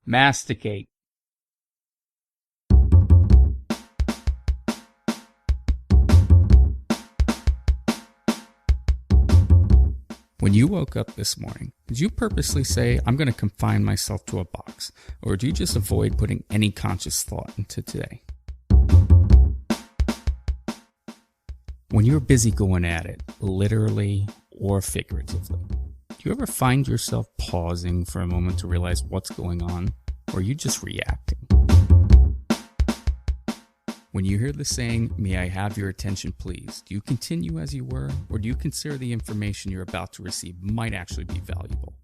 masticate. When you woke up this morning, did you purposely say, I'm going to confine myself to a box? Or do you just avoid putting any conscious thought into today? When you're busy going at it, literally or figuratively, do you ever find yourself pausing for a moment to realize what's going on? Or are you just reacting? When you hear the saying, may I have your attention please, do you continue as you were, or do you consider the information you're about to receive might actually be valuable?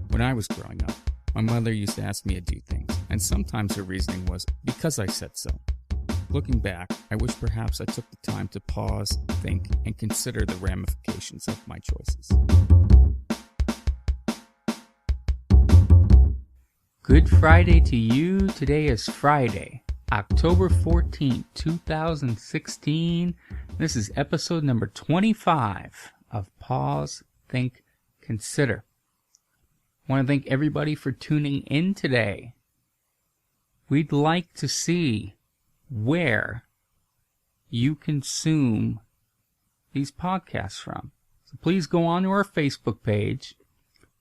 When I was growing up, my mother used to ask me to do things, and sometimes her reasoning was, because I said so. Looking back, I wish perhaps I took the time to pause, think, and consider the ramifications of my choices. Good Friday to you. Today is Friday, October 14th, 2016. This is episode number 25 of Pause, Think, Consider. I want to thank everybody for tuning in today. We'd like to see where you consume these podcasts from. So please go on to our Facebook page,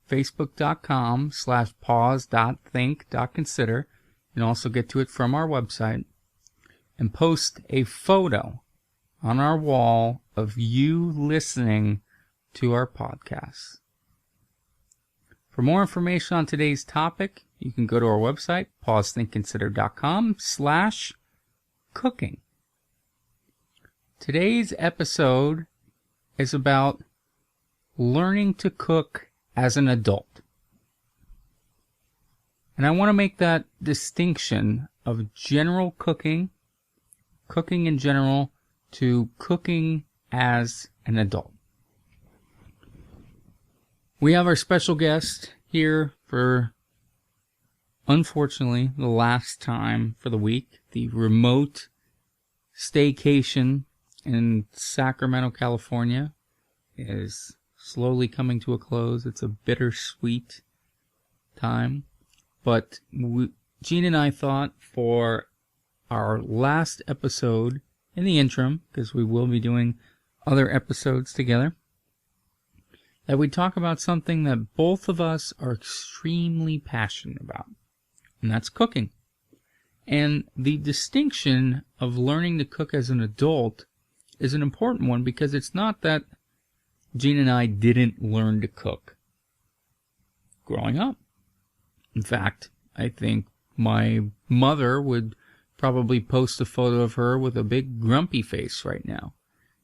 facebook.com/pause.think.consider, and also get to it from our website, and post a photo on our wall of you listening to our podcasts. For more information on today's topic, you can go to our website, pausethinkconsider.com/cooking. Today's episode is about learning to cook as an adult. And I want to make that distinction of general cooking in general, to cooking as an adult. We have our special guest here for, unfortunately, the last time for the week. The remote staycation in Sacramento, California is slowly coming to a close. It's a bittersweet time. But Jean and I thought for our last episode in the interim, because we will be doing other episodes together, that we'd talk about something that both of us are extremely passionate about, and that's cooking. And the distinction of learning to cook as an adult is an important one, because it's not that Jean and I didn't learn to cook growing up. In fact, I think my mother would probably post a photo of her with a big grumpy face right now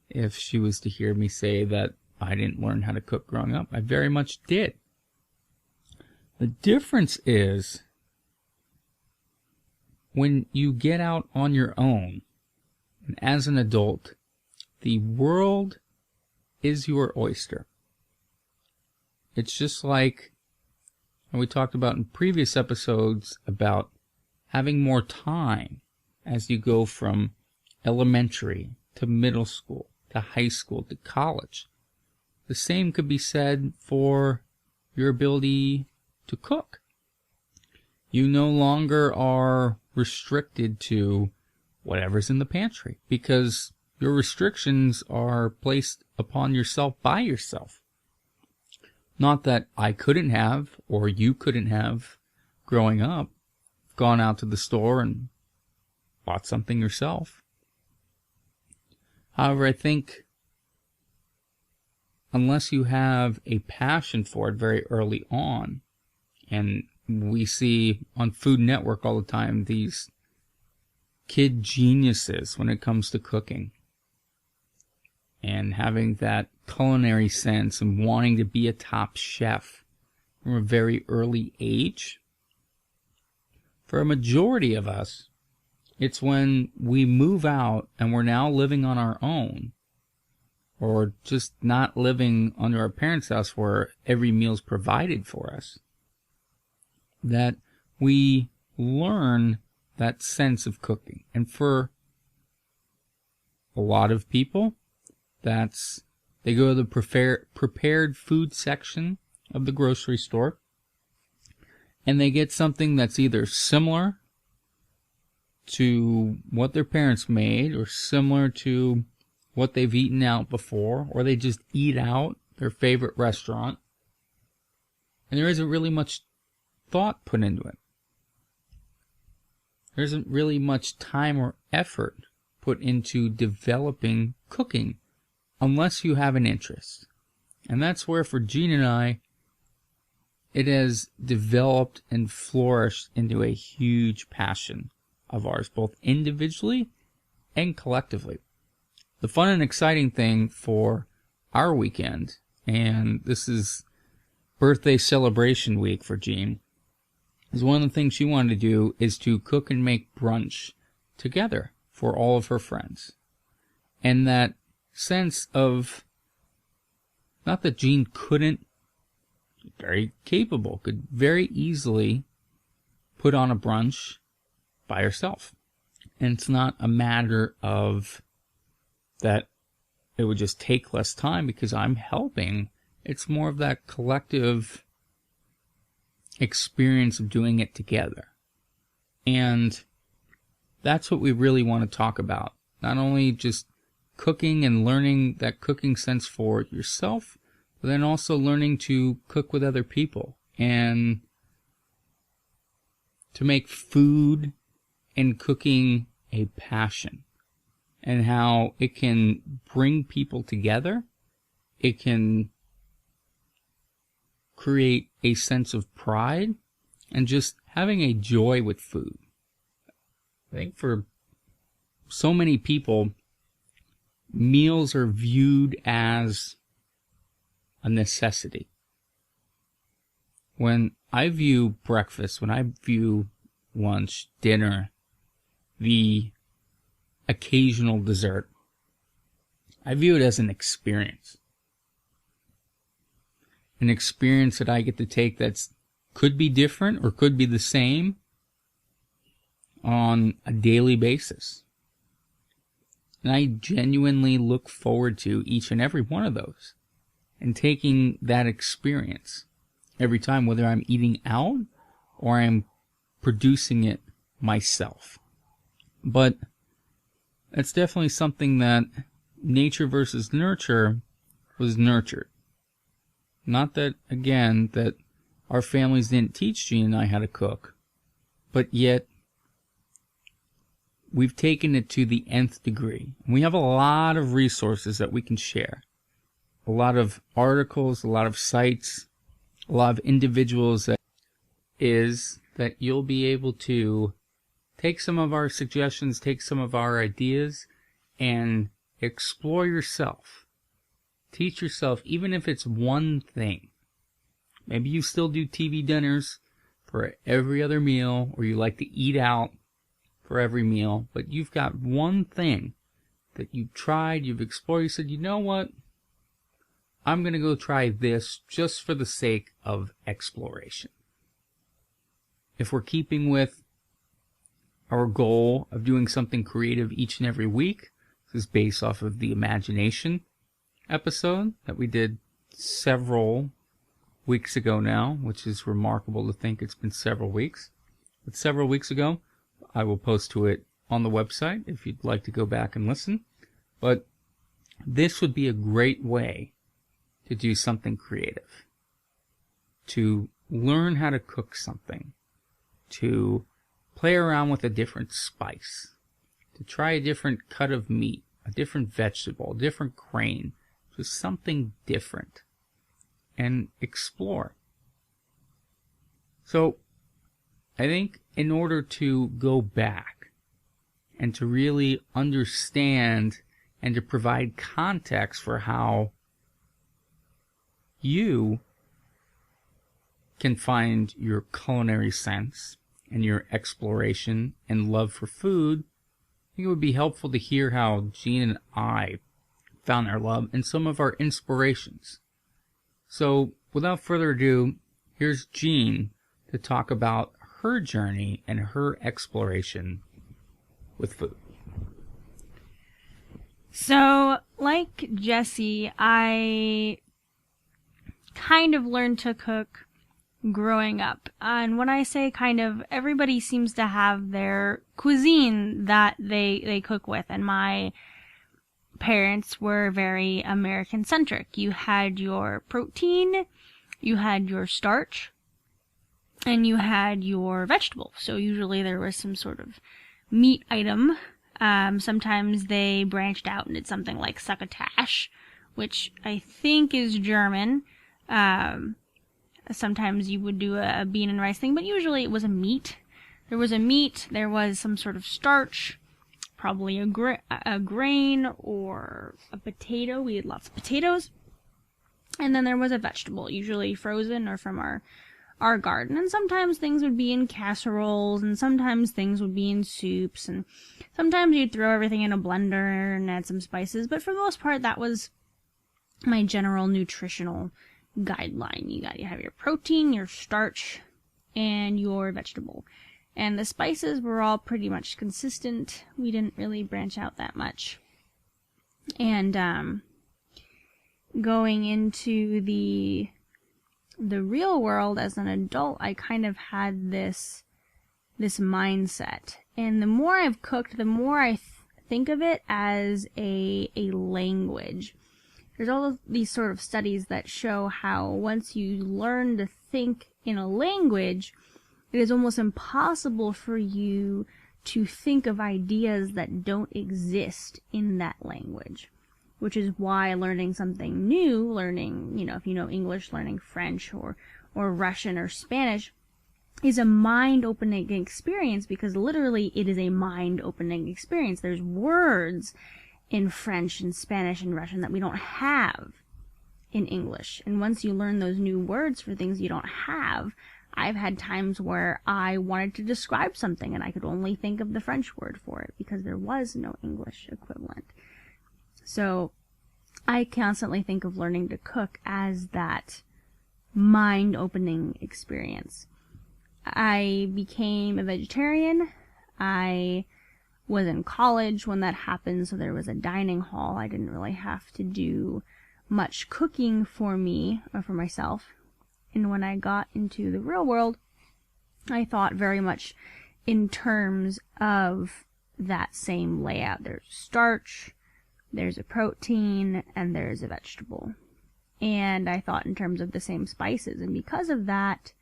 if she was to hear me say that I didn't learn how to cook growing up. I very much did. The difference is when you get out on your own, and as an adult, the world is your oyster. It's just like we talked about in previous episodes about having more time as you go from elementary to middle school to high school to college. The same could be said for your ability to cook. You no longer are restricted to whatever's in the pantry, because your restrictions are placed upon yourself by yourself. Not that I couldn't have, or you couldn't have, growing up, gone out to the store and bought something yourself. However, I think unless you have a passion for it very early on, and we see on Food Network all the time these kid geniuses when it comes to cooking, and having that culinary sense and wanting to be a top chef from a very early age. For a majority of us, it's when we move out and we're now living on our own, or just not living under our parents' house where every meal's provided for us, that we learn that sense of cooking. And for a lot of people, they go to the prepared food section of the grocery store, and they get something that's either similar to what their parents made or similar to what they've eaten out before, or they just eat out their favorite restaurant, and there isn't really much thought put into it. There isn't really much time or effort put into developing cooking unless you have an interest. And that's where, for Jean and I, it has developed and flourished into a huge passion of ours, both individually and collectively. The fun and exciting thing for our weekend, and this is birthday celebration week for Jean, is one of the things she wanted to do is to cook and make brunch together for all of her friends. And that sense of, not that Jean couldn't, very capable, could very easily put on a brunch by herself. And it's not a matter of that it would just take less time because I'm helping. It's more of that collective experience of doing it together. And that's what we really want to talk about. Not only just cooking and learning that cooking sense for yourself, but then also learning to cook with other people and to make food and cooking a passion, and how it can bring people together. It can create a sense of pride and just having a joy with food. I think for so many people, meals are viewed as a necessity. When I view breakfast, when I view lunch, dinner, the occasional dessert, I view it as an experience. An experience that I get to take that's could be different or could be the same on a daily basis. And I genuinely look forward to each and every one of those and taking that experience every time, whether I'm eating out or I'm producing it myself. But it's definitely something that nature versus nurture was nurtured. Not that, again, that our families didn't teach Jean and I how to cook, but yet we've taken it to the nth degree. And we have a lot of resources that we can share. A lot of articles, a lot of sites, a lot of individuals that you'll be able to take some of our suggestions, take some of our ideas, and explore yourself. Teach yourself, even if it's one thing. Maybe you still do TV dinners for every other meal, or you like to eat out for every meal, but you've got one thing that you've tried, you've explored, you said, you know what? I'm going to go try this just for the sake of exploration. If we're keeping with our goal of doing something creative each and every week, this is based off of the imagination episode that we did several weeks ago now, which is remarkable to think it's been several weeks. But several weeks ago, I will post to it on the website if you'd like to go back and listen. But this would be a great way to do something creative, to learn how to cook something, to play around with a different spice, to try a different cut of meat, a different vegetable, a different grain, just something different, and explore. So, I think in order to go back and to really understand and to provide context for how you can find your culinary sense and your exploration and love for food, I think it would be helpful to hear how Jean and I found our love and some of our inspirations. So, without further ado, here's Jean to talk about her journey and her exploration with food. So, like Jesse, I kind of learned to cook growing up. And when I say kind of, everybody seems to have their cuisine that they cook with. And my parents were very American-centric. You had your protein, you had your starch, and you had your vegetable. So usually there was some sort of meat item. Sometimes they branched out and did something like succotash, which I think is German. Sometimes you would do a bean and rice thing, but usually it was a meat. There was a meat, there was some sort of starch, probably a grain or a potato. We had lots of potatoes. And then there was a vegetable, usually frozen or from our garden. And sometimes things would be in casseroles, and sometimes things would be in soups, and sometimes you'd throw everything in a blender and add some spices. But for the most part, that was my general nutritional guideline. You have your protein, your starch, and your vegetable. And the spices were all pretty much consistent. We didn't really branch out that much. And going into the real world as an adult, I kind of had this mindset. And the more I've cooked, the more I think of it as a language. There's all of these sort of studies that show how once you learn to think in a language, it is almost impossible for you to think of ideas that don't exist in that language. Which is why learning something new, if you know English, learning French or Russian or Spanish, is a mind-opening experience, because literally it is a mind-opening experience. There's words in French and Spanish and Russian that we don't have in English. And once you learn those new words for things you don't have, I've had times where I wanted to describe something and I could only think of the French word for it because there was no English equivalent. So I constantly think of learning to cook as that mind-opening experience. I became a vegetarian. I was in college when that happened, so there was a dining hall. I didn't really have to do much cooking for me or for myself. And when I got into the real world, I thought very much in terms of that same layout. There's starch, there's a protein, and there's a vegetable. And I thought in terms of the same spices. And because of that,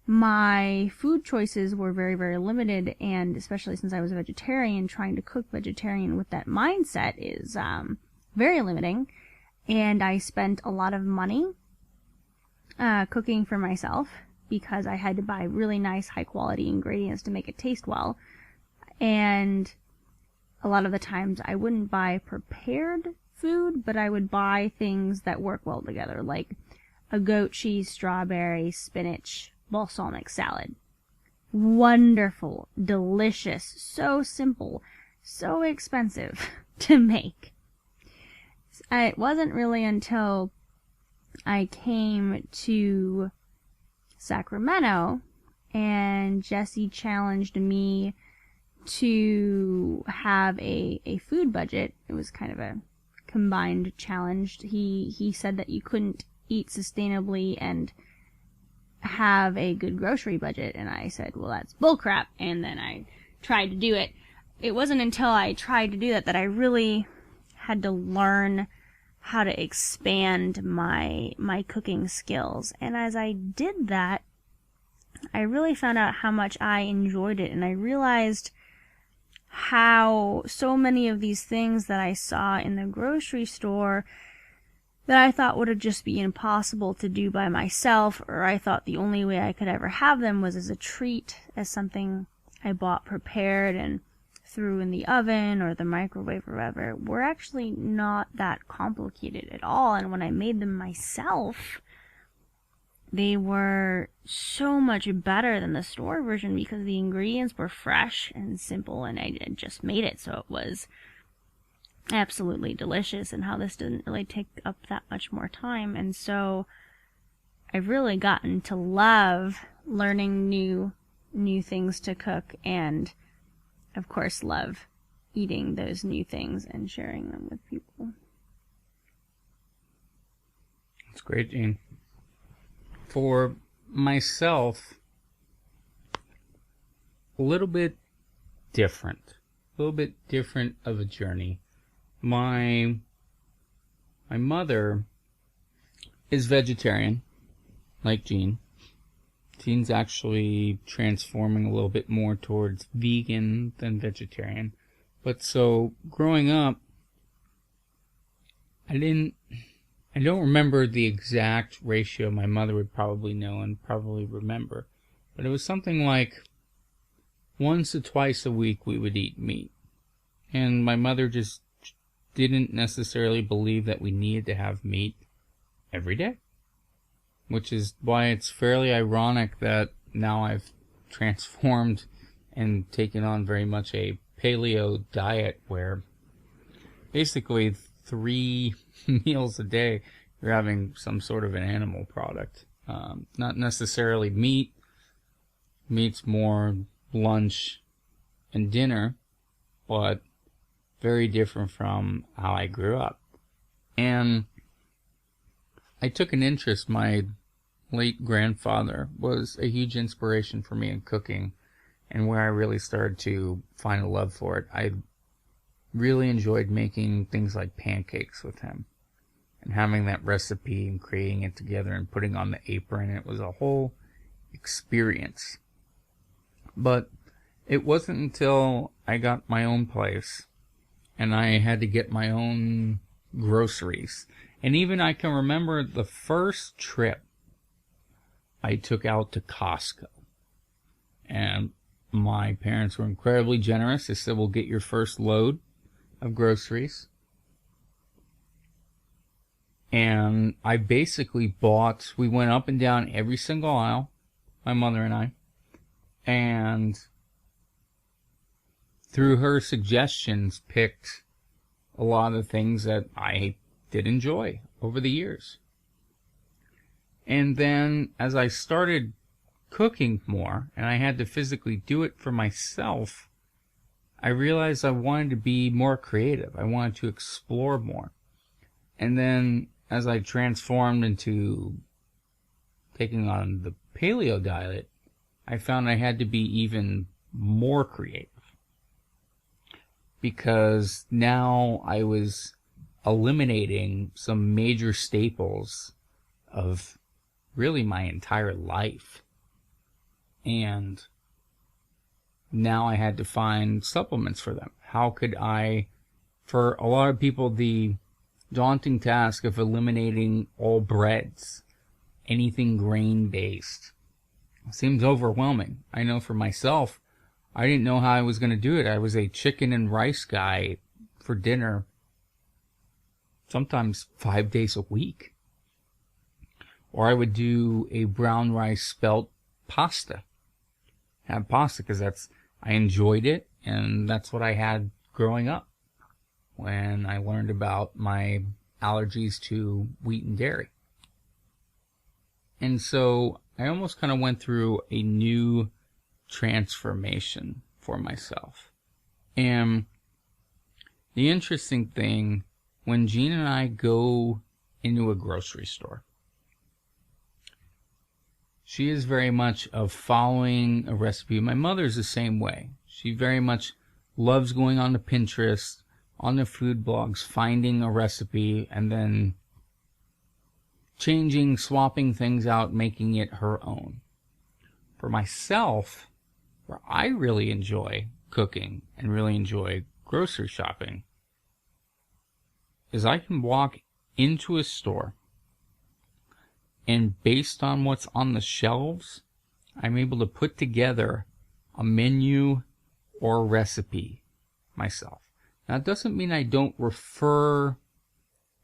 my food choices were very, very limited, and especially since I was a vegetarian, trying to cook vegetarian with that mindset is very limiting. And I spent a lot of money cooking for myself because I had to buy really nice, high-quality ingredients to make it taste well. And a lot of the times I wouldn't buy prepared food, but I would buy things that work well together, like a goat cheese, strawberry, spinach, balsamic salad. Wonderful, delicious, so simple, so expensive to make. It wasn't really until I came to Sacramento and Jesse challenged me to have a food budget. It was kind of a combined challenge. He said that you couldn't eat sustainably and have a good grocery budget, and I said, well, that's bullcrap, and then I tried to do it. It wasn't until I tried to do that I really had to learn how to expand my cooking skills. And as I did that, I really found out how much I enjoyed it, and I realized how so many of these things that I saw in the grocery store that I thought would just be impossible to do by myself, or I thought the only way I could ever have them was as a treat, as something I bought prepared and threw in the oven or the microwave or whatever, were actually not that complicated at all. And when I made them myself, they were so much better than the store version because the ingredients were fresh and simple, and I just made it so it was absolutely delicious, and how this didn't really take up that much more time. And so I've really gotten to love learning new things to cook, and of course love eating those new things and sharing them with people. That's great, Jean. For myself, a little bit different. A little bit different of a journey. My mother is vegetarian, like Jean. Jean's actually transforming a little bit more towards vegan than vegetarian. But so, growing up, I don't remember the exact ratio. My mother would probably know and probably remember. But it was something like once or twice a week we would eat meat. And my mother just didn't necessarily believe that we needed to have meat every day. Which is why it's fairly ironic that now I've transformed and taken on very much a paleo diet where basically 3 meals a day you're having some sort of an animal product. Not necessarily meat. Meat's more lunch and dinner, but very different from how I grew up. And I took an interest. My late grandfather was a huge inspiration for me in cooking, and where I really started to find a love for it. I really enjoyed making things like pancakes with him and having that recipe and creating it together and putting on the apron. It was a whole experience. But it wasn't until I got my own place and I had to get my own groceries. And even I can remember the first trip I took out to Costco. And my parents were incredibly generous. They said, we'll get your first load of groceries. And I basically we went up and down every single aisle, my mother and I. And through her suggestions, picked a lot of things that I did enjoy over the years. And then as I started cooking more, and I had to physically do it for myself, I realized I wanted to be more creative. I wanted to explore more. And then as I transformed into taking on the paleo diet, I found I had to be even more creative. Because now I was eliminating some major staples of really my entire life. And now I had to find supplements for them. How could I, for a lot of people, the daunting task of eliminating all breads, anything grain-based, seems overwhelming. I know for myself, I didn't know how I was going to do it. I was a chicken and rice guy for dinner, sometimes 5 days a week. Or I would do a brown rice spelt pasta. Have pasta because I enjoyed it, and that's what I had growing up when I learned about my allergies to wheat and dairy. And so I almost kind of went through a new transformation for myself. And the interesting thing, when Jean and I go into a grocery store, she is very much of following a recipe. My mother's the same way. She very much loves going on to Pinterest, on the food blogs, finding a recipe, and then changing, swapping things out, making it her own. For myself, where I really enjoy cooking and really enjoy grocery shopping, is I can walk into a store and based on what's on the shelves, I'm able to put together a menu or a recipe myself. Now, it doesn't mean I don't refer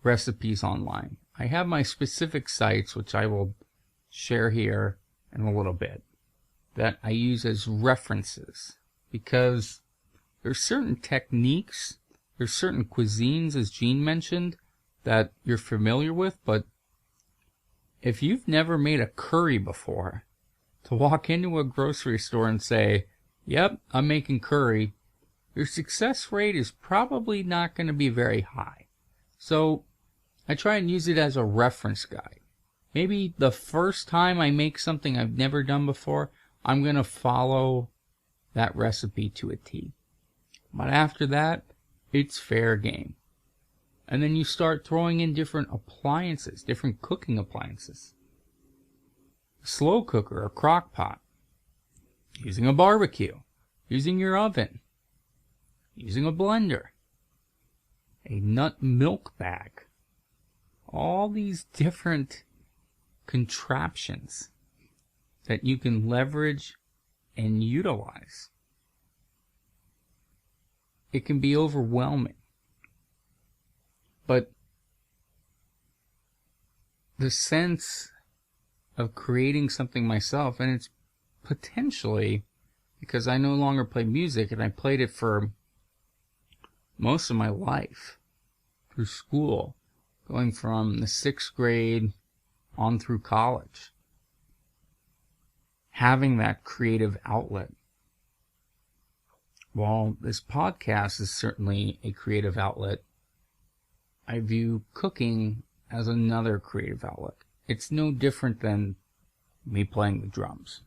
recipes online. I have my specific sites, which I will share here in a little bit, that I use as references, because there's certain techniques, there's certain cuisines, as Jean mentioned, that you're familiar with, but if you've never made a curry before, to walk into a grocery store and say, yep, I'm making curry, your success rate is probably not going to be very high. So I try and use it as a reference guide. maybe the first time I make something I've never done before, I'm going to follow that recipe to a T. But after that, it's fair game. And then you start throwing in different appliances, different cooking appliances. A slow cooker, a crock pot, using a barbecue, using your oven, using a blender, a nut milk bag. All these different contraptions that you can leverage and utilize. It can be overwhelming. But the sense of creating something myself, and it's potentially because I no longer play music, and I played it for most of my life through school, going from the 6th grade on through college. Having that creative outlet. While this podcast is certainly a creative outlet, I view cooking as another creative outlet. It's no different than me playing the drums.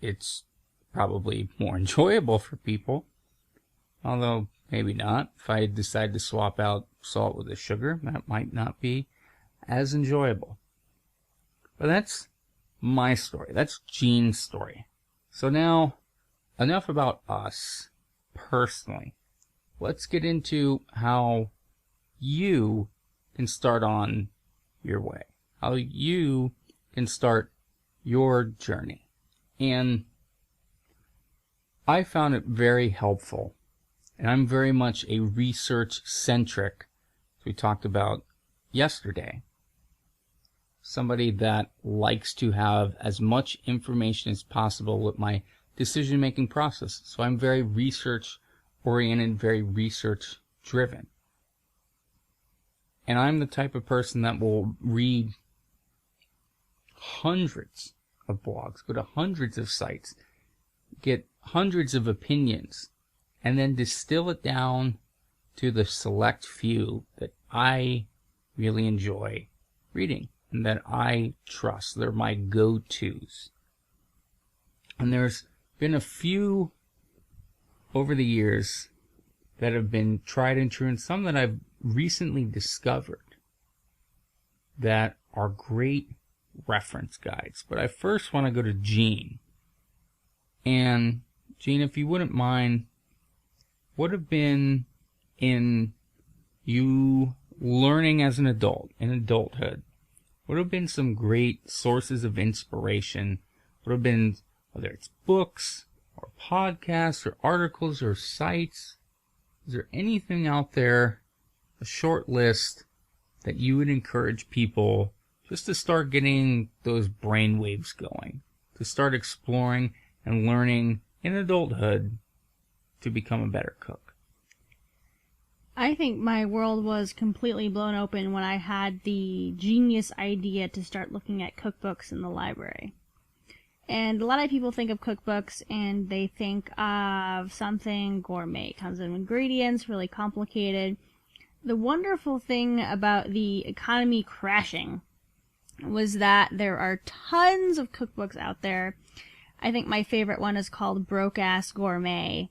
It's probably more enjoyable for people, although maybe not. If I decide to swap out salt with the sugar, that might not be as enjoyable. But that's my story. That's Jean's story. So now, enough about us personally. Let's get into how you can start on your way. How you can start your journey. And I found it very helpful. And I'm very much a research-centric, as we talked about yesterday. Somebody that likes to have as much information as possible with my decision-making process. So I'm very research-oriented, very research-driven. And I'm the type of person that will read hundreds of blogs, go to hundreds of sites, get hundreds of opinions, and then distill it down to the select few that I really enjoy reading and that I trust. They're my go-tos. And there's been a few over the years that have been tried and true, and some that I've recently discovered that are great reference guides. But I first want to go to Jean. And Jean, if you wouldn't mind, what have been in you learning as an adult, in adulthood, what have been some great sources of inspiration? What have been, whether it's books or podcasts or articles or sites, is there anything out there, a short list, that you would encourage people just to start getting those brain waves going, to start exploring and learning in adulthood to become a better cook? I think my world was completely blown open when I had the genius idea to start looking at cookbooks in the library. And a lot of people think of cookbooks and they think of something gourmet, tons of ingredients, really complicated. The wonderful thing about the economy crashing was that there are tons of cookbooks out there. I think my favorite one is called Broke Ass Gourmet,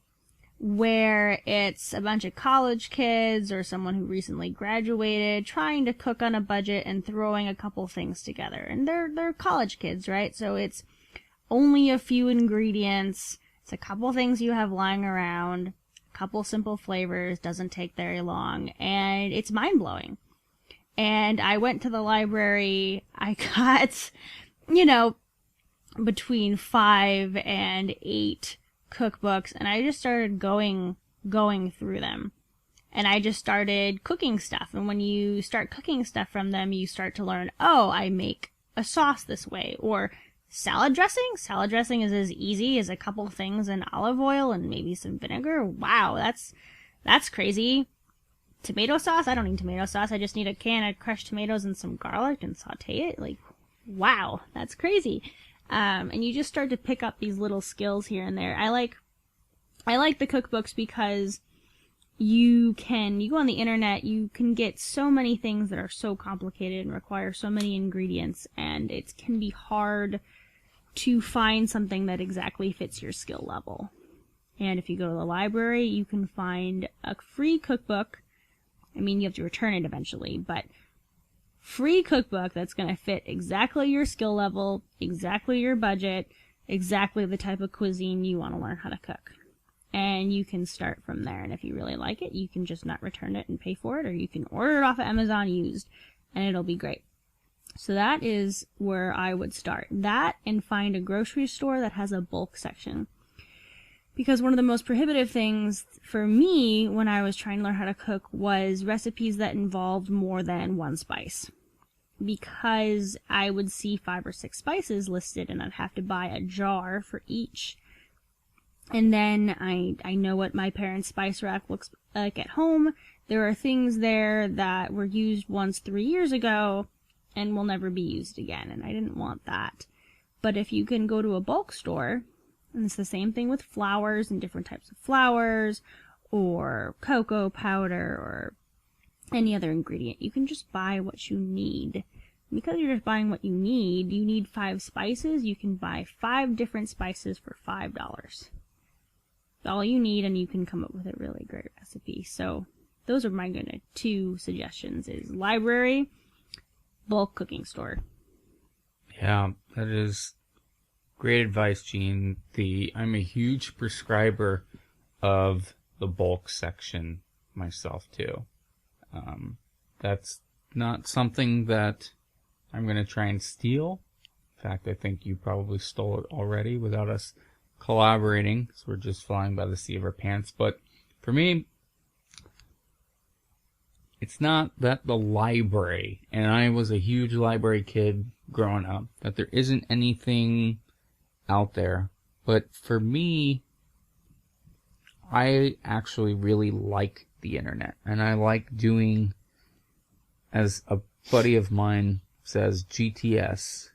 where it's a bunch of college kids or someone who recently graduated trying to cook on a budget and throwing a couple things together. And they're college kids, right? So it's only a few ingredients. It's a couple things you have lying around, a couple simple flavors, doesn't take very long, and it's mind-blowing. And I went to the library, I got, between 5 and 8 cookbooks, and I just started going through them. And I just started cooking stuff. And when you start cooking stuff from them, you start to learn, oh, I make a sauce this way. Or salad dressing? Salad dressing is as easy as a couple things in olive oil and maybe some vinegar. Wow, that's crazy. Tomato sauce? I don't need tomato sauce. I just need a can of crushed tomatoes and some garlic and saute it. Like, wow, that's crazy. And you just start to pick up these little skills here and there. I like the cookbooks because you go on the internet, you can get so many things that are so complicated and require so many ingredients, and it can be hard to find something that exactly fits your skill level. And if you go to the library, you can find a free cookbook. I mean, you have to return it eventually, but free cookbook that's going to fit exactly your skill level, exactly your budget, exactly the type of cuisine you want to learn how to cook. And you can start from there. And if you really like it, you can just not return it and pay for it, or you can order it off of Amazon used, and it'll be great. So that is where I would start. That, and find a grocery store that has a bulk section. Because one of the most prohibitive things for me when I was trying to learn how to cook was recipes that involved more than one spice. Because I would see 5 or 6 spices listed, and I'd have to buy a jar for each. And then I know what my parents' spice rack looks like at home. There are things there that were used once 3 years ago and will never be used again, and I didn't want that. But if you can go to a bulk store, and it's the same thing with flours and different types of flours, or cocoa powder, or any other ingredient, you can just buy what you need. Because you're just buying what you need 5 spices, you can buy 5 different spices for $5. All you need, and you can come up with a really great recipe. So those are my 2 suggestions: is library, bulk cooking store. Yeah, that is great advice, Jean. I'm a huge prescriber of the bulk section myself too. That's not something that I'm going to try and steal. In fact, I think you probably stole it already without us collaborating, so we're just flying by the seat of our pants. But for me, it's not that the library, and I was a huge library kid growing up, that there isn't anything out there. But for me, I actually really like the internet, and I like doing, as a buddy of mine says, GTS,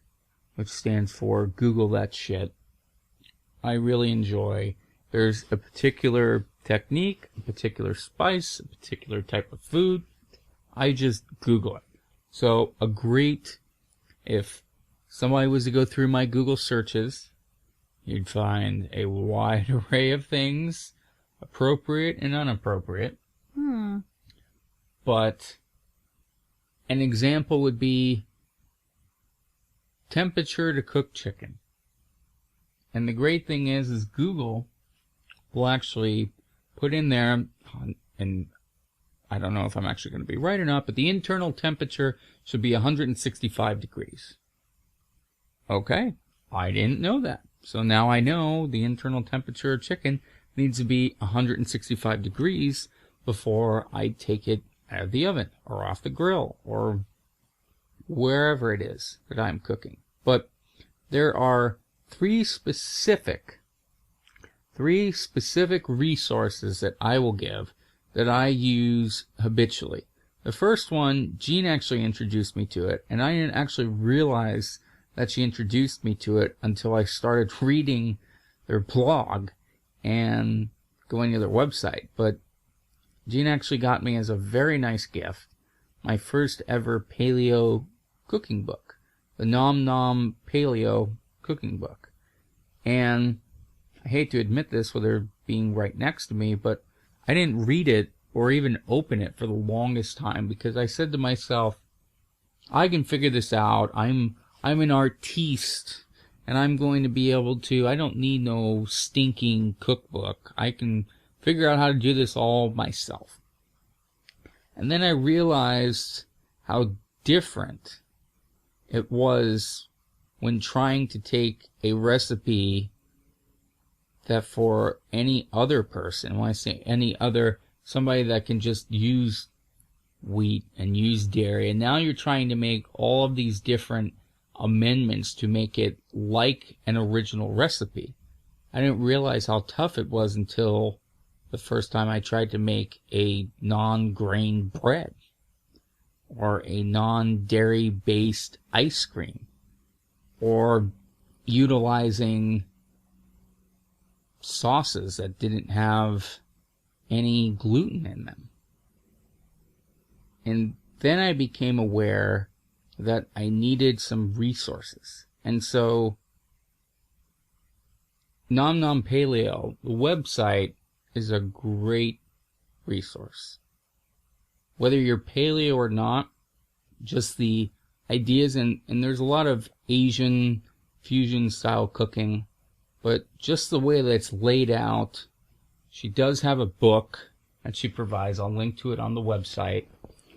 which stands for Google That Shit. I really enjoy. There's a particular technique, a particular spice, a particular type of food. I just Google it. So if somebody was to go through my Google searches, you'd find a wide array of things, appropriate and inappropriate. But an example would be temperature to cook chicken. And the great thing is Google will actually put in there, and I don't know if I'm actually going to be right or not, but the internal temperature should be 165 degrees. Okay, I didn't know that. So now I know the internal temperature of chicken needs to be 165 degrees before I take it out of the oven or off the grill or wherever it is that I'm cooking. But there are 3 specific resources that I will give that I use habitually. The first one, Jean actually introduced me to it, and I didn't actually realize that she introduced me to it until I started reading their blog and going to their website. But Jean actually got me as a very nice gift my first ever paleo cooking book, the Nom Nom Paleo cooking book. And I hate to admit this with her being right next to me, but I didn't read it or even open it for the longest time because I said to myself, I can figure this out. I'm an artiste, and I'm going to be able to, I don't need no stinking cookbook. I can figure out how to do this all myself. And then I realized how different it was when trying to take a recipe that for any other person, when I say any other, somebody that can just use wheat and use dairy, and now you're trying to make all of these different amendments to make it like an original recipe. I didn't realize how tough it was until the first time I tried to make a non-grain bread or a non-dairy based ice cream, or utilizing sauces that didn't have any gluten in them. And then I became aware that I needed some resources. And so, Nom Nom Paleo, the website, is a great resource. Whether you're paleo or not, just the ideas, and there's a lot of Asian fusion style cooking, but just the way that it's laid out. She does have a book that she provides. I'll link to it on the website.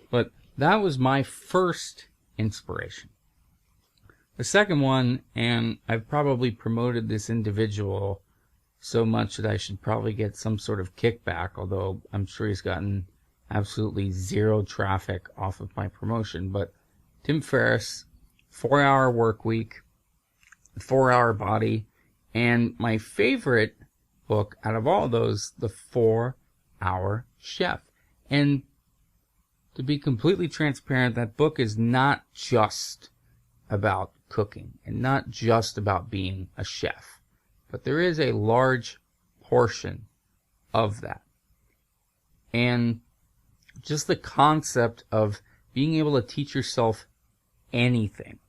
But that was my first inspiration. The second one, and I've probably promoted this individual so much that I should probably get some sort of kickback, although I'm sure he's gotten absolutely zero traffic off of my promotion. But Tim Ferriss, 4-Hour Work Week, 4-Hour Body, and my favorite book out of all those, The 4-Hour Chef. And to be completely transparent, that book is not just about cooking and not just about being a chef, but there is a large portion of that. And just the concept of being able to teach yourself anything.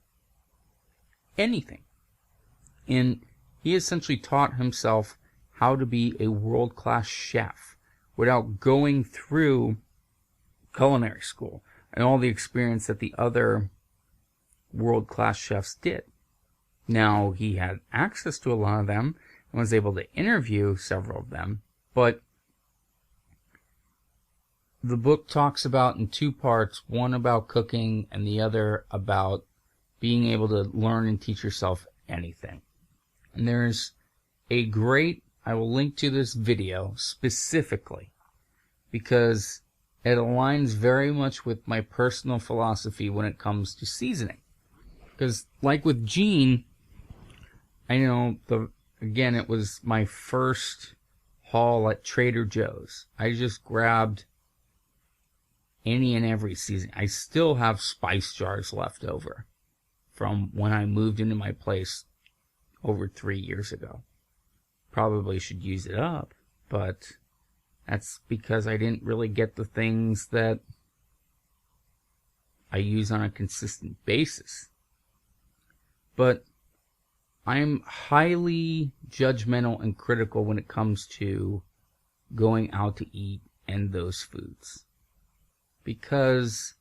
And he essentially taught himself how to be a world-class chef without going through culinary school and all the experience that the other world-class chefs did. Now, he had access to a lot of them and was able to interview several of them, but the book talks about in 2 parts, one about cooking and the other about being able to learn and teach yourself anything. And there's a great, I will link to this video specifically because it aligns very much with my personal philosophy when it comes to seasoning. Because like with Jean, I know, again, it was my first haul at Trader Joe's. I just grabbed any and every seasoning. I still have spice jars left over from when I moved into my place over 3 years ago. Probably should use it up, but that's because I didn't really get the things that I use on a consistent basis. But I'm highly judgmental and critical when it comes to going out to eat and those foods. Because,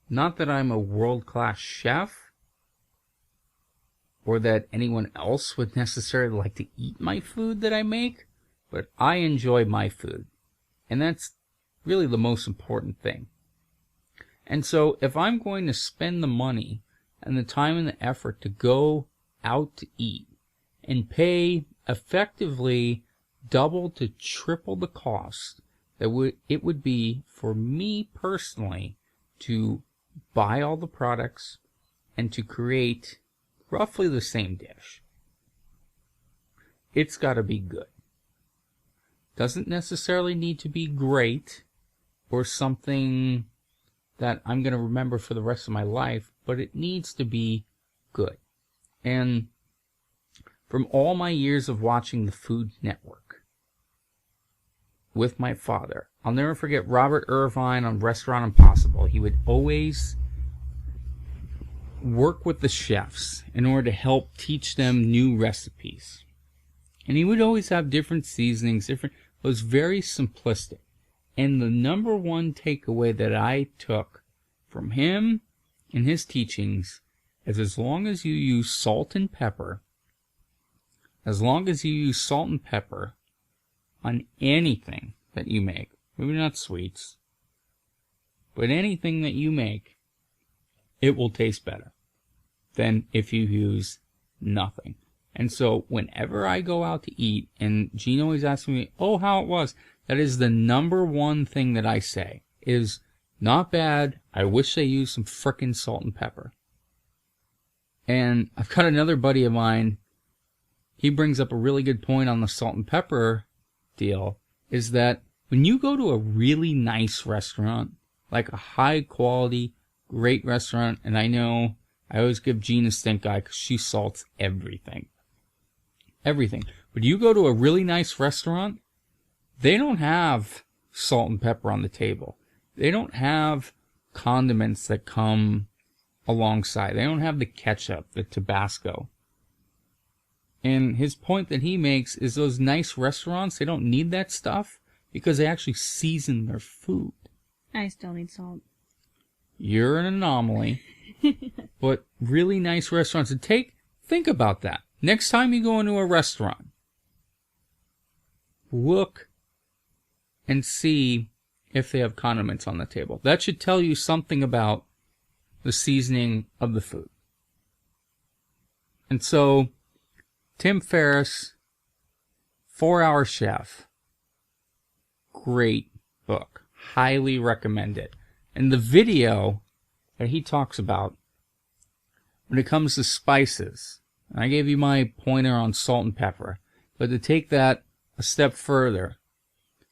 not that I'm a world-class chef, or that anyone else would necessarily like to eat my food that I make, but I enjoy my food. And that's really the most important thing. And so, if I'm going to spend the money and the time and the effort to go out to eat and pay effectively double to triple the cost that it would be for me personally to buy all the products and to create roughly the same dish, it's got to be good. Doesn't necessarily need to be great or something that I'm going to remember for the rest of my life, but it needs to be good. And from all my years of watching the Food Network with my father, I'll never forget Robert Irvine on Restaurant Impossible. He would always work with the chefs in order to help teach them new recipes. And he would always have different seasonings, it was very simplistic. And the number one takeaway that I took from him and his teachings is as long as you use salt and pepper on anything that you make, maybe not sweets, but anything that you make, it will taste better than if you use nothing. And so whenever I go out to eat, and Jean always asks me, oh, how it was, that is the number one thing that I say is, not bad, I wish they used some frickin' salt and pepper. And I've got another buddy of mine, he brings up a really good point on the salt and pepper deal, is that when you go to a really nice restaurant, like a high quality, great restaurant, and I know I always give Jean a stink eye because she salts everything. Everything. But you go to a really nice restaurant, They don't have salt and pepper on the table. They don't have condiments that come alongside. They don't have the ketchup, the Tabasco. And his point that he makes is those nice restaurants, they don't need that stuff because they actually season their food. I still need salt. You're an anomaly. But really nice restaurants. And think about that. Next time you go into a restaurant, look and see if they have condiments on the table. That should tell you something about the seasoning of the food. And so, Tim Ferriss, 4-Hour Chef, great book. Highly recommend it. And the video that he talks about when it comes to spices, and I gave you my pointer on salt and pepper, but to take that a step further,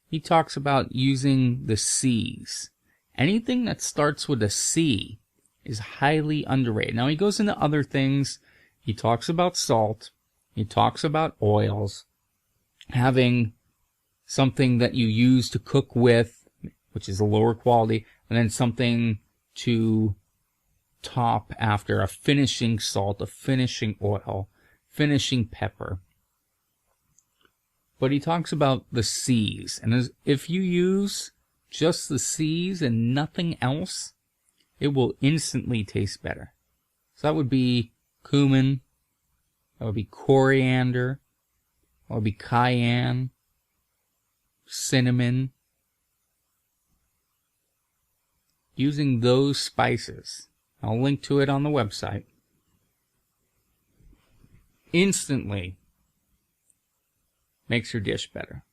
he talks about using the C's. Anything that starts with a C is highly underrated. Now he goes into other things. He talks about salt. He talks about oils. Having something that you use to cook with, which is a lower quality, and then something to top after, a finishing salt, a finishing oil, finishing pepper. But he talks about the C's. And if you use just the C's and nothing else, it will instantly taste better. So that would be cumin, that would be coriander, that would be cayenne, cinnamon. Using those spices, I'll link to it on the website, instantly makes your dish better.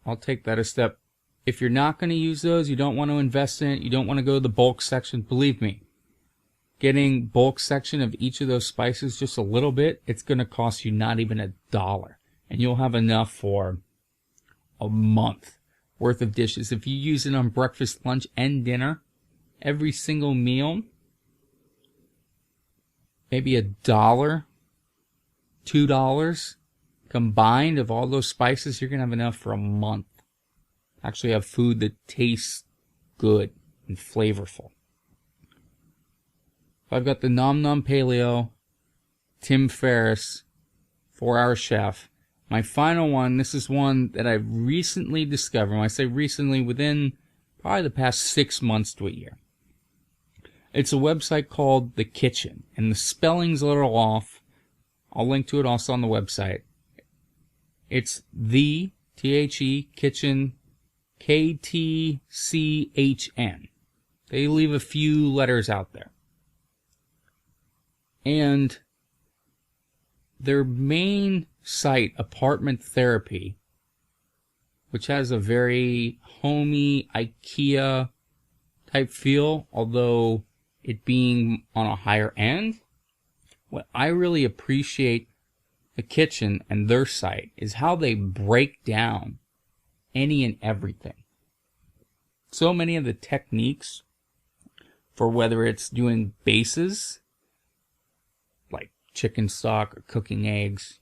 I'll take that a step. If you're not going to use those, you don't want to invest in it, you don't want to go to the bulk section, believe me, getting bulk section of each of those spices just a little bit, it's going to cost you not even $1. And you'll have enough for a month worth of dishes. If you use it on breakfast, lunch, and dinner, every single meal, maybe $1, $2 combined of all those spices, you're going to have enough for a month. Actually have food that tastes good and flavorful. I've got the Nom Nom Paleo, Tim Ferriss, 4-Hour Chef. My final one, this is one that I've recently discovered. When I say recently, within probably the past 6 months to a year. It's a website called The Kitchen, and the spelling's a little off. I'll link to it also on the website. It's the, T-H-E, Kitchen, K-T-C-H-N. They leave a few letters out there. And their main site, Apartment Therapy, which has a very homey IKEA type feel, although it being on a higher end, what I really appreciate The Kitchen and their site is how they break down any and everything. So many of the techniques for whether it's doing bases, like chicken stock or cooking eggs,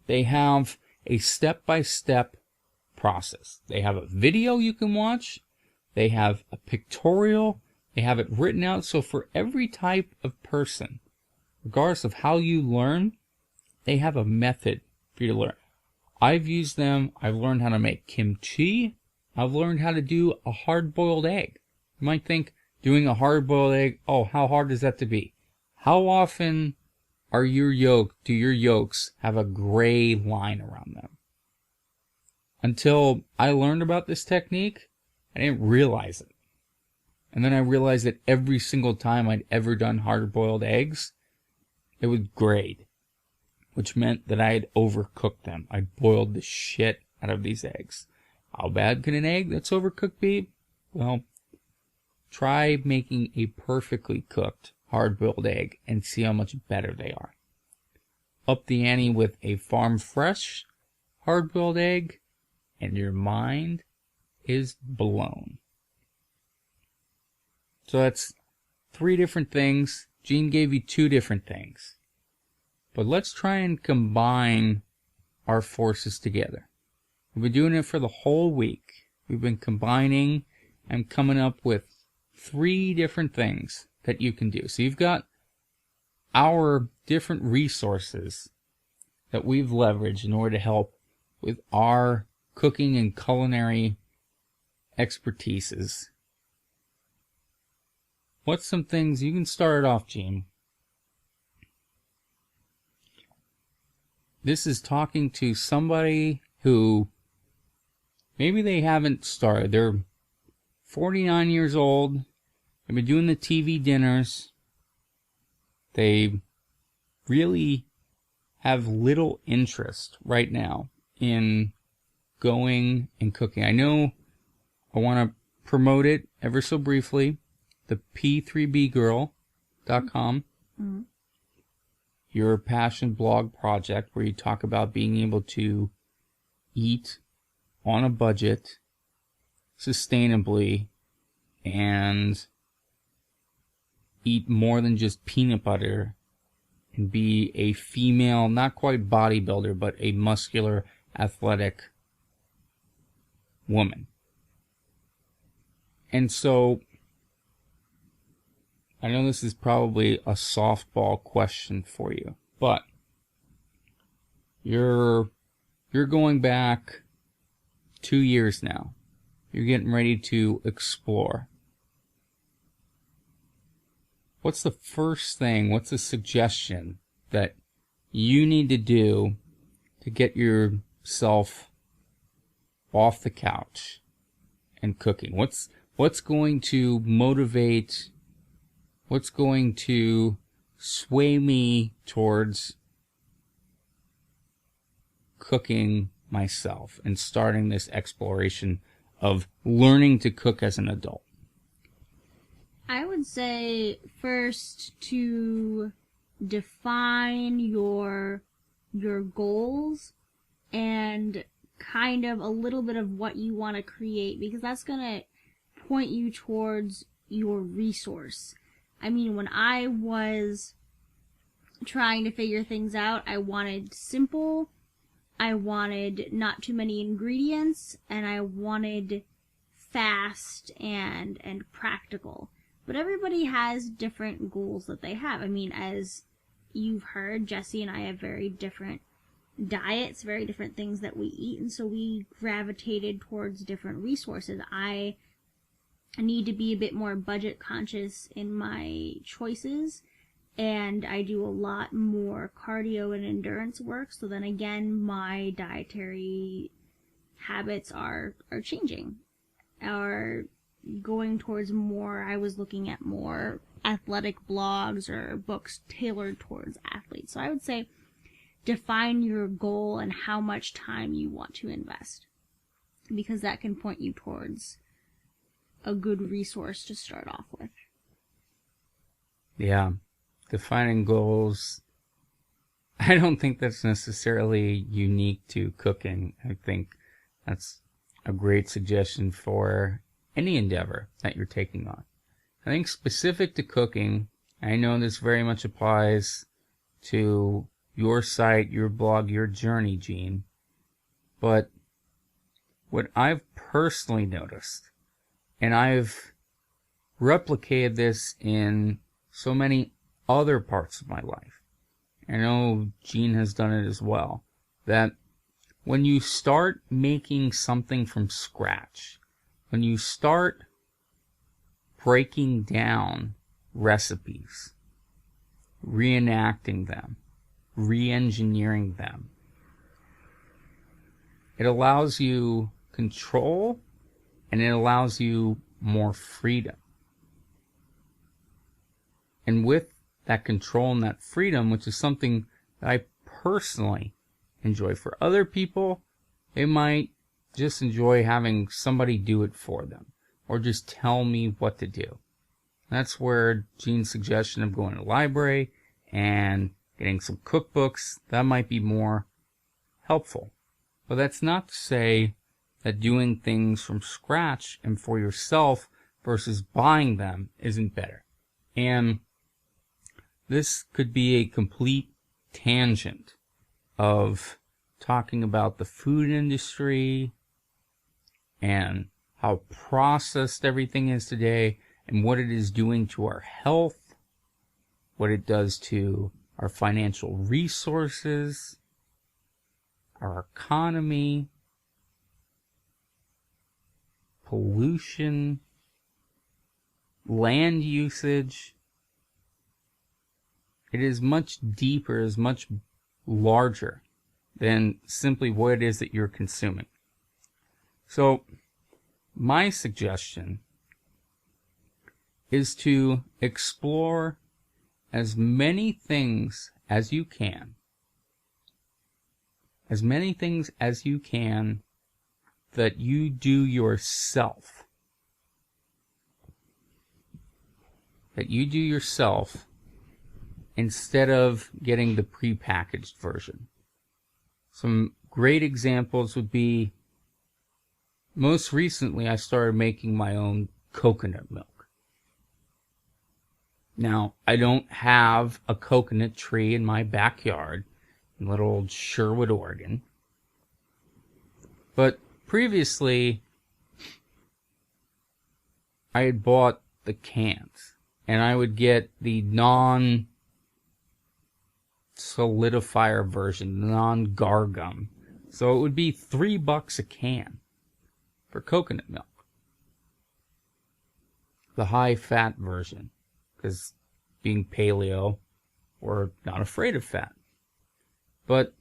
they have a step-by-step process. They have a video you can watch. They have a pictorial. They have it written out. So for every type of person, regardless of how you learn, they have a method for you to learn. I've used them. I've learned how to make kimchi. I've learned how to do a hard-boiled egg. You might think doing a hard-boiled egg, oh, how hard is that to be? How often do your yolks have a gray line around them? Until I learned about this technique, I didn't realize it. And then I realized that every single time I'd ever done hard-boiled eggs, it was grayed, which meant that I had overcooked them. I boiled the shit out of these eggs. How bad can an egg that's overcooked be? Well, try making a perfectly cooked hard-boiled egg and see how much better they are. Up the ante with a farm fresh hard-boiled egg, and your mind is blown. So that's 3 different things. Gene gave you 2 different things. But let's try and combine our forces together. We've been doing it for the whole week. We've been combining and coming up with 3 different things that you can do. So you've got our different resources that we've leveraged in order to help with our cooking and culinary expertises. What's some things you can start it off, Gene? This is talking to somebody who maybe they haven't started. They're 49 years old. They've been doing the TV dinners. They really have little interest right now in going and cooking. I know I want to promote it ever so briefly. The p3bgirl.com. Mm-hmm. Your passion blog project where you talk about being able to eat on a budget, sustainably, and eat more than just peanut butter, and be a female, not quite bodybuilder, but a muscular, athletic woman. And so, I know this is probably a softball question for you, but you're going back 2 years now. You're getting ready to explore. What's the first thing, what's the suggestion that you need to do to get yourself off the couch and cooking? What's going to motivate, what's going to sway me towards cooking myself and starting this exploration of learning to cook as an adult? I would say first to define your goals and kind of a little bit of what you want to create, because that's going to point you towards your resource. I mean, when I was trying to figure things out, I wanted simple, I wanted not too many ingredients, and I wanted fast and practical. But everybody has different goals that they have. I mean, as you've heard, Jesse and I have very different diets, very different things that we eat, and so we gravitated towards different resources. I need to be a bit more budget conscious in my choices, and I do a lot more cardio and endurance work, so then again, my dietary habits are changing, are going towards more. I was looking at more athletic blogs or books tailored towards athletes. So I would say define your goal and how much time you want to invest, because that can point you towards a good resource to start off with. Yeah, defining goals. I don't think that's necessarily unique to cooking. I think that's a great suggestion for any endeavor that you're taking on. I think specific to cooking, I know this very much applies to your site, your blog, your journey, Gene, but what I've personally noticed, and I've replicated this in so many other parts of my life, I know Gene has done it as well, that when you start making something from scratch, when you start breaking down recipes, reenacting them, re-engineering them, it allows you control and it allows you more freedom. And with that control and that freedom, which is something that I personally enjoy, for other people, they might just enjoy having somebody do it for them or just tell me what to do. That's where Gene's suggestion of going to the library and getting some cookbooks, that might be more helpful. But that's not to say that doing things from scratch and for yourself versus buying them isn't better. And this could be a complete tangent of talking about the food industry and how processed everything is today and what it is doing to our health, what it does to our financial resources, our economy, pollution, land usage. It is much deeper, is much larger than simply what it is that you're consuming. So, my suggestion is to explore as many things as you can. As many things as you can that you do yourself. That you do yourself instead of getting the prepackaged version. Some great examples would be, most recently I started making my own coconut milk. Now, I don't have a coconut tree in my backyard in little old Sherwood, Oregon. But previously, I had bought the cans, and I would get the non-solidifier version, non-gargum. So it would be $3 a can for coconut milk. The high-fat version, because being paleo, we're not afraid of fat. But,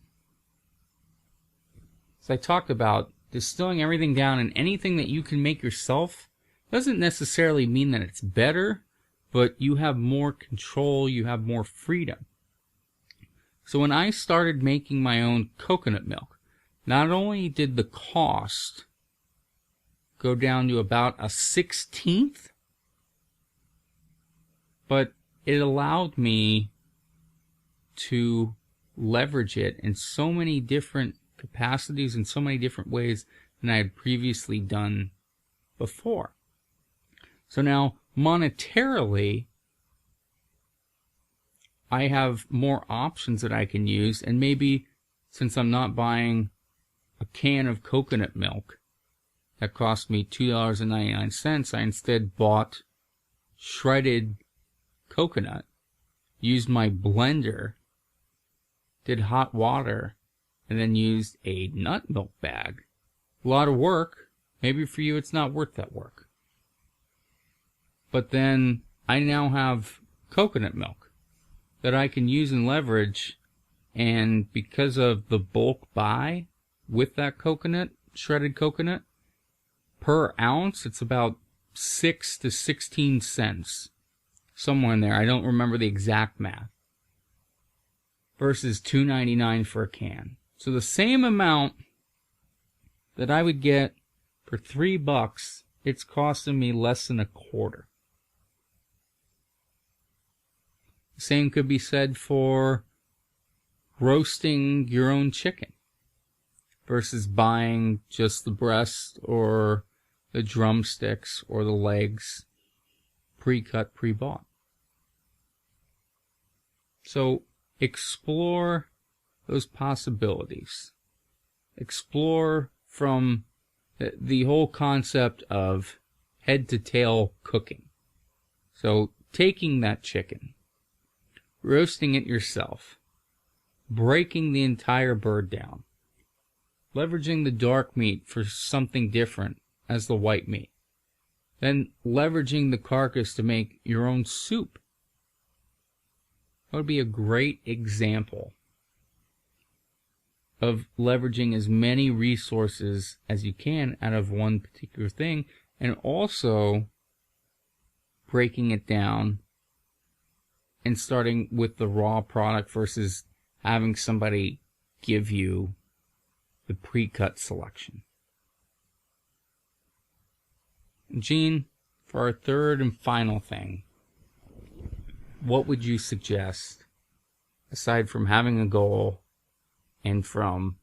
as I talked about, distilling everything down and anything that you can make yourself doesn't necessarily mean that it's better, but you have more control, you have more freedom. So when I started making my own coconut milk, not only did the cost go down to about a 1/16, but it allowed me to leverage it in so many different capacities in so many different ways than I had previously done before. So now, monetarily, I have more options that I can use, and maybe since I'm not buying a can of coconut milk that cost me $2.99, I instead bought shredded coconut, used my blender, did hot water, and then used a nut milk bag. A lot of work. Maybe for you it's not worth that work. But then I now have coconut milk that I can use and leverage, and because of the bulk buy with that coconut, shredded coconut, per ounce it's about 6 to 16 cents. Somewhere in there. I don't remember the exact math. Versus $2.99 for a can. So the same amount that I would get for $3, it's costing me less than a quarter. The same could be said for roasting your own chicken versus buying just the breast or the drumsticks or the legs pre-cut, pre-bought. So explore those possibilities. Explore from the whole concept of head to tail cooking. So taking that chicken, roasting it yourself, breaking the entire bird down, leveraging the dark meat for something different as the white meat, then leveraging the carcass to make your own soup. That would be a great example of leveraging as many resources as you can out of one particular thing, and also breaking it down and starting with the raw product versus having somebody give you the pre-cut selection. Jean, for our third and final thing, what would you suggest, aside from having a goal and from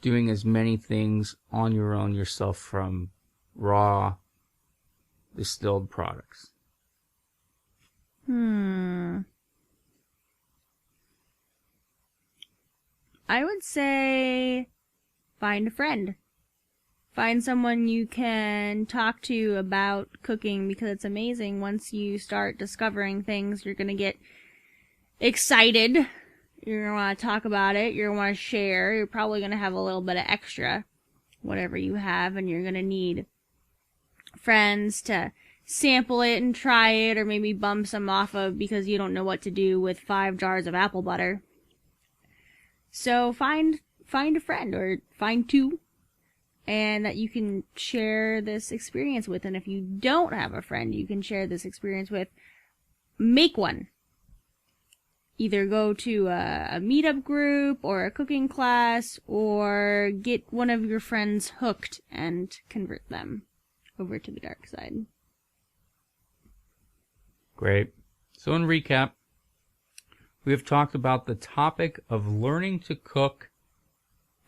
doing as many things on your own yourself from raw distilled products? I would say find a friend. Find someone you can talk to about cooking, because it's amazing. Once you start discovering things, you're going to get excited. You're going to want to talk about it. You're going to want to share. You're probably going to have a little bit of extra, whatever you have, and you're going to need friends to sample it and try it, or maybe bum some off of because you don't know what to do with 5 jars of apple butter. So find a friend, or find 2, and that you can share this experience with. And if you don't have a friend you can share this experience with, make one. Either go to a meetup group or a cooking class, or get one of your friends hooked and convert them over to the dark side. Great. So in recap, we have talked about the topic of learning to cook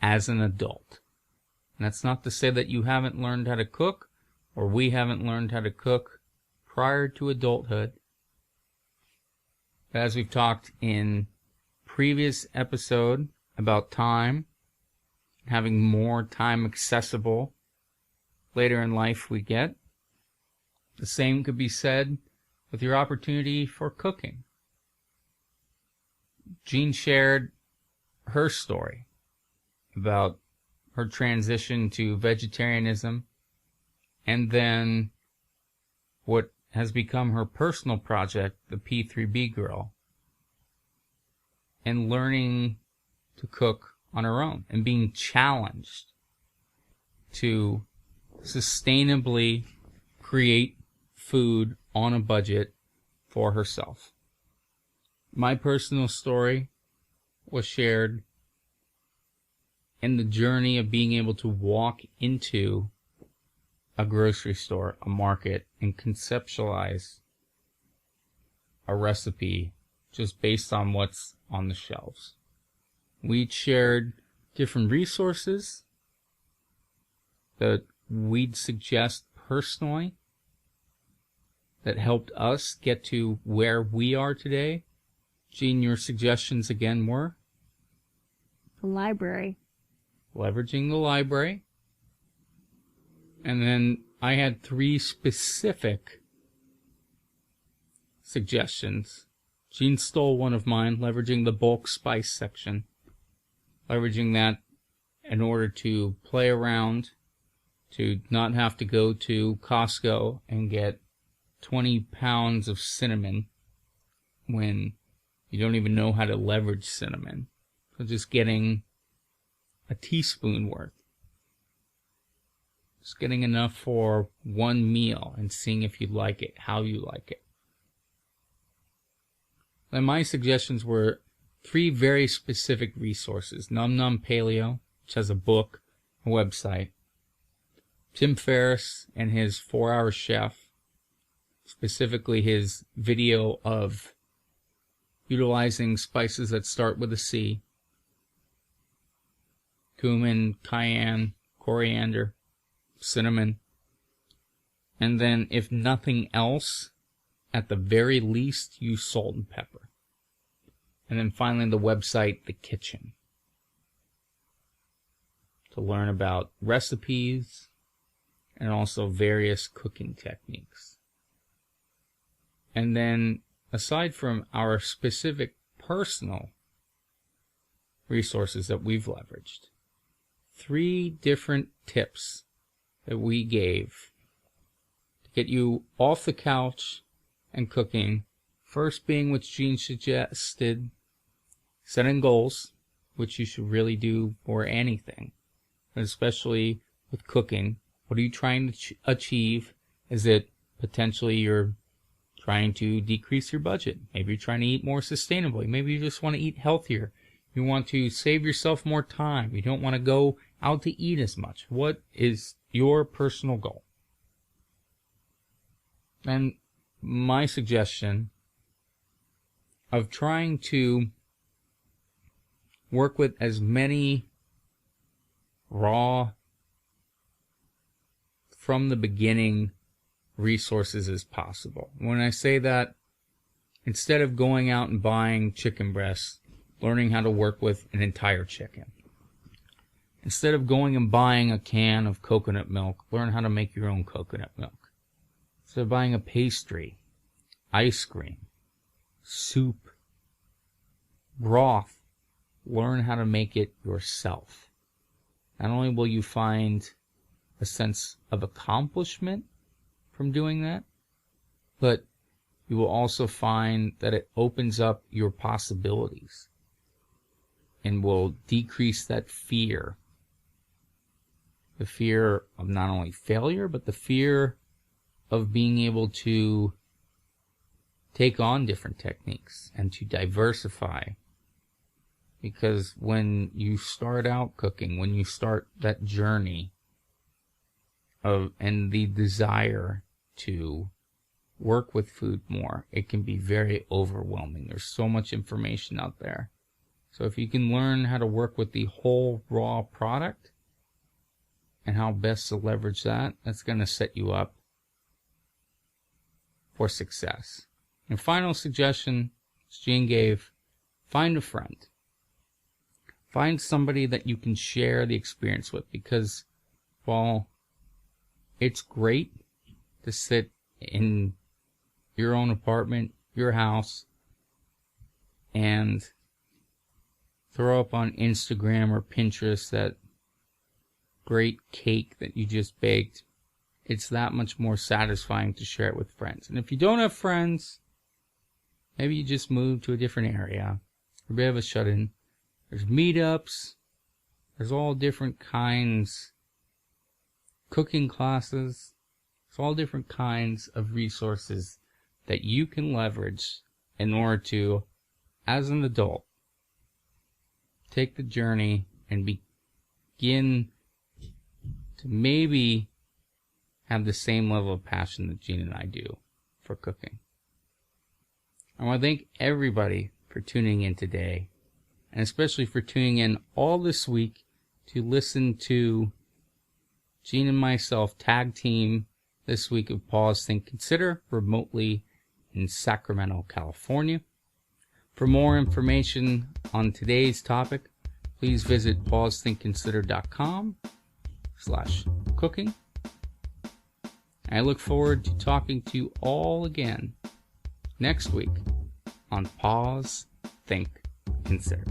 as an adult. And that's not to say that you haven't learned how to cook, or we haven't learned how to cook prior to adulthood. But as we've talked in previous episode about time, having more time accessible later in life we get, the same could be said with your opportunity for cooking. Jean shared her story about her transition to vegetarianism, and then what has become her personal project, the P3B Girl, and learning to cook on her own and being challenged to sustainably create food on a budget for herself. My personal story was shared in the journey of being able to walk into a grocery store, a market, and conceptualize a recipe just based on what's on the shelves. We shared different resources that we'd suggest personally that helped us get to where we are today. Jean, your suggestions again were? The library. Leveraging the library. And then I had 3 specific suggestions. Jean stole one of mine, leveraging the bulk spice section. Leveraging that in order to play around, to not have to go to Costco and get 20 pounds of cinnamon when you don't even know how to leverage cinnamon. So just getting a teaspoon worth. Just getting enough for one meal and seeing if you like it, how you like it. And my suggestions were 3 very specific resources. Num Num Paleo, which has a book, a website. Tim Ferriss and his 4-Hour Chef, specifically his video of utilizing spices that start with a C. Cumin, cayenne, coriander, cinnamon. And then, if nothing else, at the very least, use salt and pepper. And then finally, the website, The Kitchen, to learn about recipes and also various cooking techniques. And then, aside from our specific personal resources that we've leveraged, 3 different tips that we gave to get you off the couch and cooking. First being, which Jean suggested, setting goals, which you should really do for anything, but especially with cooking. What are you trying to achieve? Is it potentially you're trying to decrease your budget? Maybe you're trying to eat more sustainably. Maybe you just want to eat healthier. You want to save yourself more time. You don't want to go out to eat as much. What is your personal goal? And my suggestion of trying to work with as many raw, from the beginning, resources as possible. When I say that, instead of going out and buying chicken breasts learning how to work with an entire chicken. Instead of going and buying a can of coconut milk, learn how to make your own coconut milk. Instead of buying a pastry, ice cream, soup, broth, learn how to make it yourself. Not only will you find a sense of accomplishment from doing that, but you will also find that it opens up your possibilities and will decrease that fear. The fear of not only failure, but the fear of being able to take on different techniques and to diversify. Because when you start out cooking, when you start that journey and the desire to work with food more, it can be very overwhelming. There's so much information out there. So if you can learn how to work with the whole raw product and how best to leverage that, that's going to set you up for success. And final suggestion, as Jean gave, find a friend. Find somebody that you can share the experience with, because while it's great to sit in your own apartment, your house, and throw up on Instagram or Pinterest that great cake that you just baked, it's that much more satisfying to share it with friends. And if you don't have friends, maybe you just move to a different area, or a bit of a shut-in. There's meetups, there's all different kinds, cooking classes, there's all different kinds of resources that you can leverage in order to, as an adult, take the journey and begin to maybe have the same level of passion that Jean and I do for cooking. I want to thank everybody for tuning in today, and especially for tuning in all this week to listen to Jean and myself tag team this week of Pause, Think, Consider remotely in Sacramento, California. For more information on today's topic, please visit pausethinkconsider.com/cooking. I look forward to talking to you all again next week on Pause, Think, Consider.